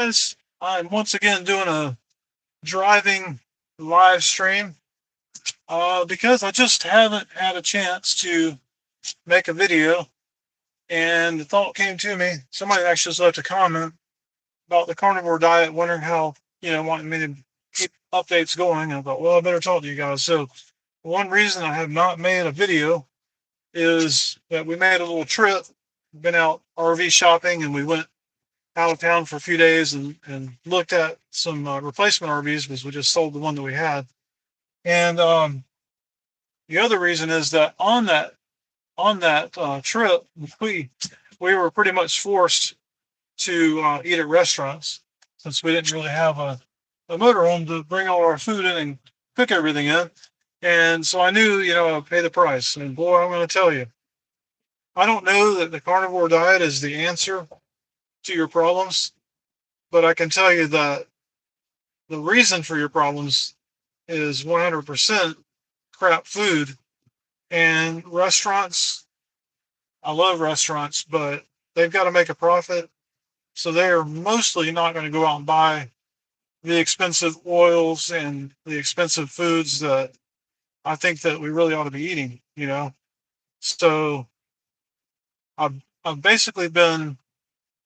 Guys, I'm once again doing a driving live stream because I just haven't had a chance to make a video. And the thought came to me. Somebody actually just left a comment about the carnivore diet, wondering how, wanting me to keep updates going. And I thought, well, I better talk to you guys. So, one reason I have not made a video is that we made a little trip, been out RV shopping, and we went out of town for a few days and looked at some replacement RVs because we just sold the one that we had. And the other reason is that on that trip, we we were pretty much forced to eat at restaurants since we didn't really have a motorhome to bring all our food in and cook everything in. And so I knew, I'd pay the price. And boy, I'm going to tell you, I don't know that the carnivore diet is the answer to your problems, but I can tell you that the reason for your problems is 100% crap food. And restaurants, I love restaurants, but they've got to make a profit. So they are mostly not going to go out and buy the expensive oils and the expensive foods that I think that we really ought to be eating. So I've basically been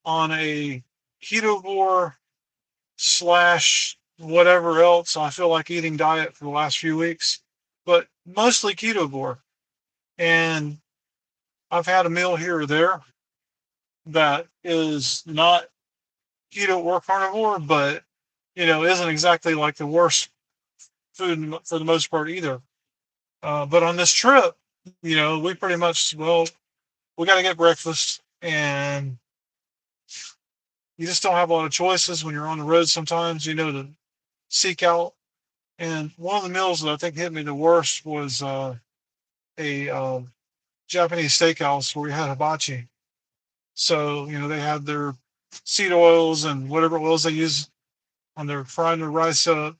on a ketovore slash whatever else I feel like eating diet for the last few weeks, but mostly ketovore. And I've had a meal here or there that is not keto or carnivore, but isn't exactly like the worst food for the most part either. But on this trip, we pretty much, well, we got to get breakfast, and you just don't have a lot of choices when you're on the road sometimes, to seek out. And one of the meals that I think hit me the worst was a Japanese steakhouse where we had hibachi. So, they had their seed oils and whatever oils they use when they're frying their rice up,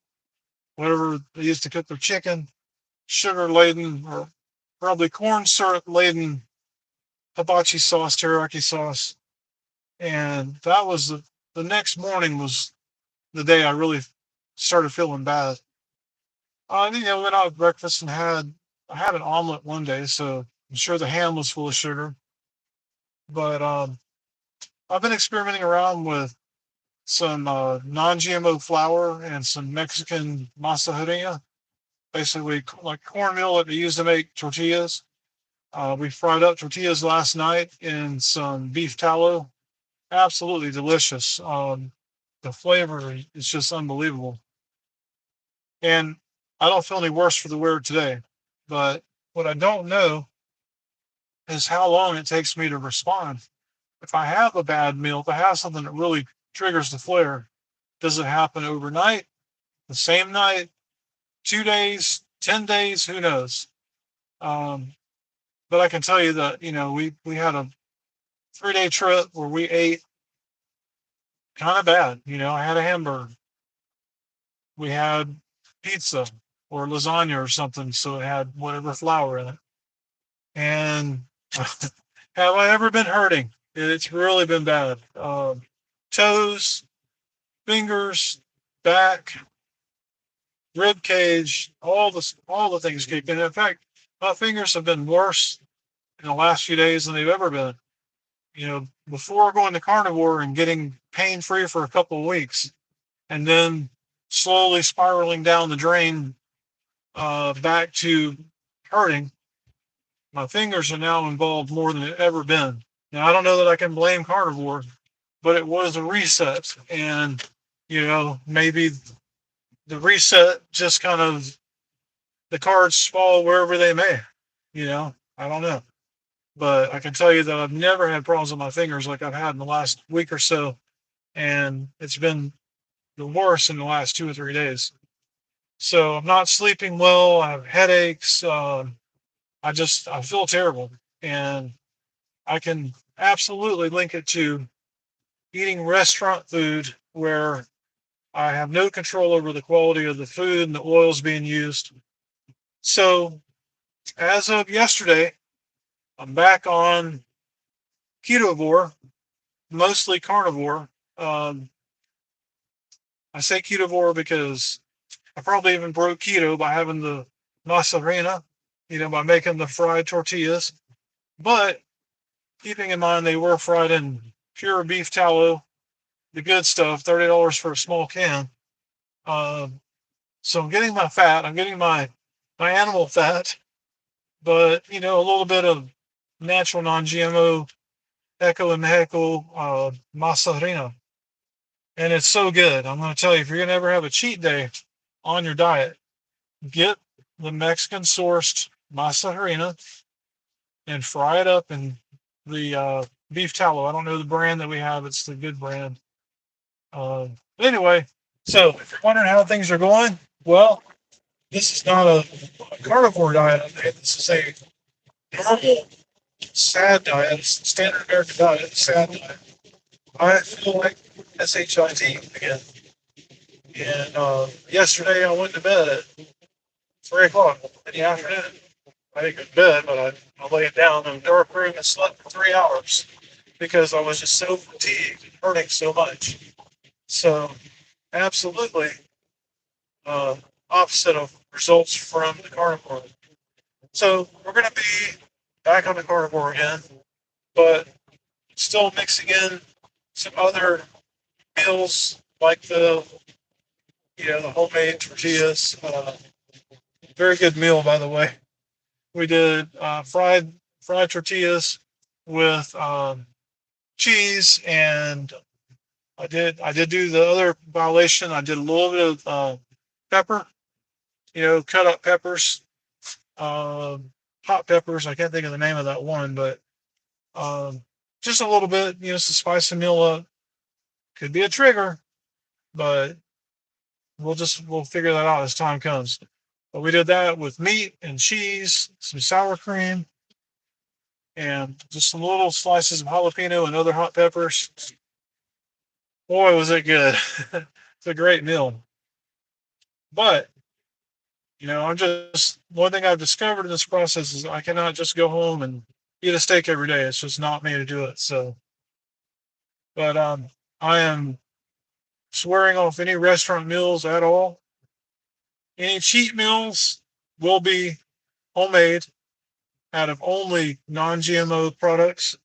whatever they use to cook their chicken, sugar laden or probably corn syrup laden hibachi sauce, teriyaki sauce. And that was the next morning was the day I really started feeling bad. Went out with breakfast and I had an omelet one day, so I'm sure the ham was full of sugar. But I've been experimenting around with some non-GMO flour and some Mexican masa harina, basically like cornmeal that they use to make tortillas. We fried up tortillas last night in some beef tallow. Absolutely delicious. The flavor is just unbelievable. And I don't feel any worse for the wear today. But what I don't know is how long it takes me to respond. If I have a bad meal, if I have something that really triggers the flare, does it happen overnight, the same night, 2 days, 10 days? Who knows? Um, but I can tell you that, we had a 3 day trip where we ate kind of bad. I had a hamburger. We had pizza or lasagna or something. So it had whatever flour in it. And have I ever been hurting? It's really been bad. Toes, fingers, back, rib cage, all the things kicked in. In fact, my fingers have been worse in the last few days than they've ever been. Before going to carnivore and getting pain free for a couple of weeks, and then slowly spiraling down the drain back to hurting. My fingers are now involved more than they've ever been. Now I don't know that I can blame carnivore, but it was a reset, and maybe the reset just kind of the cards fall wherever they may. I don't know. But I can tell you that I've never had problems with my fingers like I've had in the last week or so. And it's been the worst in the last 2 or 3 days. So I'm not sleeping well. I have headaches. I feel terrible. And I can absolutely link it to eating restaurant food where I have no control over the quality of the food and the oils being used. So as of yesterday, I'm back on ketovore, mostly carnivore. Um, I say ketovore because I probably even broke keto by having the masarena, by making the fried tortillas. But keeping in mind they were fried in pure beef tallow, the good stuff, $30 for a small can. So I'm getting my fat, I'm getting my animal fat, but a little bit of natural non-GMO Echo and Mexico masarena. And it's so good. I'm going to tell you, if you're going to ever have a cheat day on your diet, get the Mexican sourced masa harina and fry it up in the beef tallow. I don't know the brand that we have. It's the good brand. But anyway, so if you're wondering how things are going, well, this is not a carnivore diet. This is a normal, sad diet. It's the standard American diet, sad diet. I feel like SHIT again. And yesterday I went to bed at 3 o'clock in the afternoon. I didn't go to bed, but I laid down in a dark room and slept for 3 hours because I was just so fatigued and hurting so much. So, absolutely opposite of results from the carnivore. So, we're going to be back on the carnivore again, but still mixing in some other meals like the homemade tortillas. Very good meal, by the way. We did fried tortillas with cheese, and I did do the other violation. I did a little bit of pepper, cut up peppers, hot peppers. I can't think of the name of that one, but um, just a little bit, to spice the meal up. Could be a trigger, but we'll figure that out as time comes. But we did that with meat and cheese, some sour cream, and just some little slices of jalapeno and other hot peppers. Boy, was it good. It's a great meal. But, I'm just, one thing I've discovered in this process is I cannot just go home and eat a steak every day. It's just not me to do it. So, but I am swearing off any restaurant meals at all. Any cheat meals will be homemade out of only non-GMO products.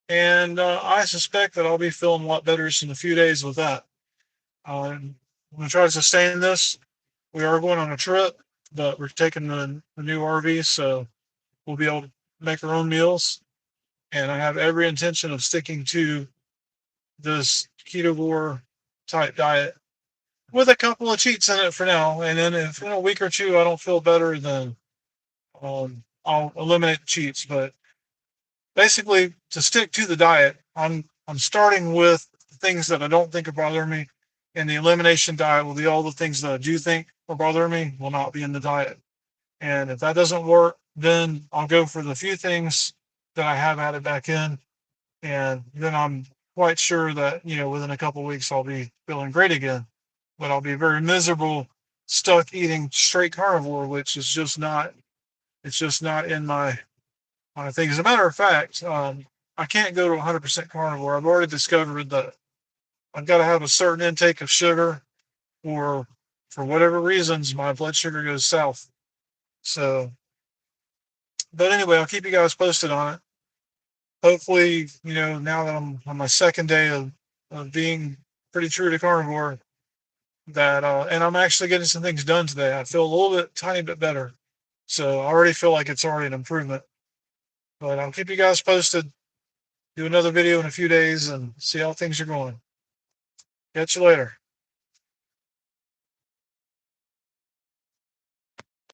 And I suspect that I'll be feeling a lot better in a few days with that. I'm going to try to sustain this. We are going on a trip, but we're taking the new RV, so we'll be able to make our own meals. And I have every intention of sticking to this ketovore type diet with a couple of cheats in it for now. And then if in a week or two I don't feel better, then I'll eliminate the cheats. But basically, to stick to the diet, I'm starting with the things that I don't think are bothering me, and the elimination diet will be all the things that I do think are bothering me will not be in the diet. And if that doesn't work, then I'll go for the few things that I have added back in, and then I'm quite sure that within a couple of weeks I'll be feeling great again. But I'll be very miserable, stuck eating straight carnivore, which is just not. It's just not in my thing. As a matter of fact, I can't go to 100% carnivore. I've already discovered that I've got to have a certain intake of sugar, or for whatever reasons, my blood sugar goes south. So, but anyway, I'll keep you guys posted on it. Hopefully, now that I'm on my second day of being pretty true to carnivore, that and I'm actually getting some things done today. I feel a little bit, tiny bit better. So I already feel like it's already an improvement. But I'll keep you guys posted. Do another video in a few days and see how things are going. Catch you later.